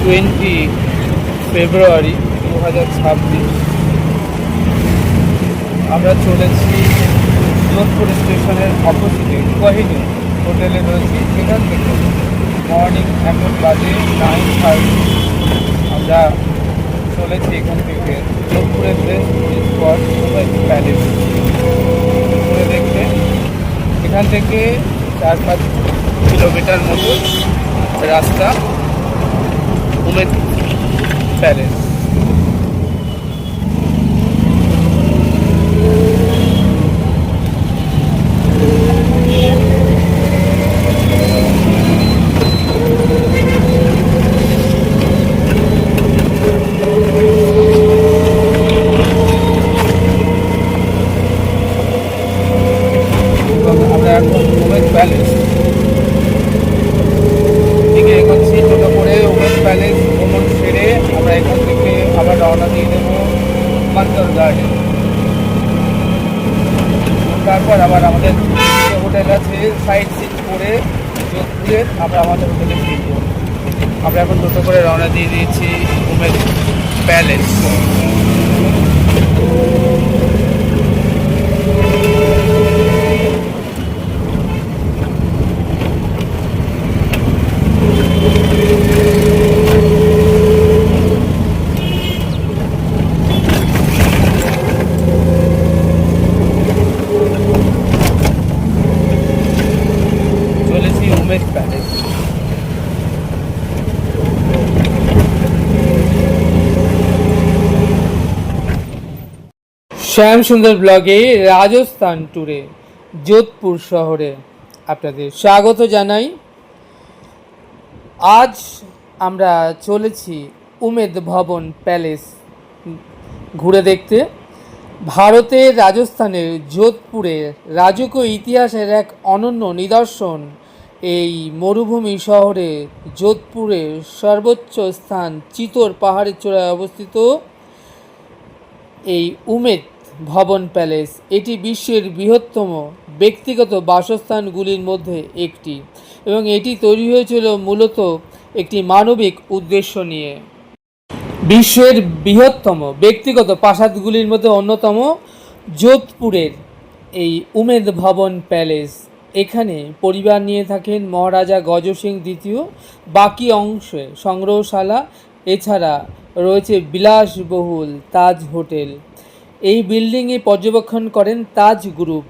20 ফেব্রুয়ারি 2026। আমরা চলেছি যোধপুর স্টেশনের অপোজিটে কোহিনূর হোটেলে রয়েছি। এখান থেকে মর্নিং এখন বাজে 9:30। আমরা চলেছি এখান থেকে যোধপুরের best tourist spot Umaid palace ঘুরে দেখতে। এখান থেকে 4-5 কিলোমিটার মতো রাস্তা উমেদ প্যালেস। আমরা এখন উমেদ প্যালেস দিকে এগোচ্ছি। টোটো করে উমেদ প্যালেস ভ্রমণ সেরে আমরা এখান থেকে আবার রওনা দিয়ে দেবো মান্তর গার্ডেন। তারপর আবার আমাদের যে হোটেল আছে সাইট সিট করে যোধপুরের আমরা আমাদের হোটেলে ফিরব। আমরা এখন টোটো করে রওনা দিয়ে দিয়েছি উমেদ প্যালেস। চলেছি উমেদ প্যালেস। শ্যাম সুন্দর ব্লগে রাজস্থান ট্যুরে যোধপুর শহরে আপনাদের স্বাগত জানাই। আজ আমরা চলেছি উমেদ ভবন প্যালেস ঘুরে দেখতে। ভারতের রাজস্থানের যোধপুরের রাজকীয় ইতিহাসের এক অনন্য নিদর্শন এই মরুভূমি শহরে যোধপুরের সর্বোচ্চ স্থান চিতোর পাহাড়ের চূড়ায় অবস্থিত এই উমেদ ভবন প্যালেস। এটি বিশ্বের বৃহত্তম ব্যক্তিগত বাসস্থানগুলির মধ্যে একটি এবং এটি তৈরি হয়েছিল মূলত একটি মানবিক উদ্দেশ্য নিয়ে। বিশ্বের বৃহত্তম ব্যক্তিগত প্রাসাদগুলির মধ্যে অন্যতম যোধপুরের এই উমেদ ভবন প্যালেস। এখানে পরিবার নিয়ে থাকেন মহারাজা গজ সিং দ্বিতীয়। বাকি অংশে সংগ্রহশালা, এছাড়া রয়েছে বিলাসবহুল তাজ হোটেল। এই বিল্ডিংয়ে পর্যবেক্ষণ করেন তাজ গ্রুপ।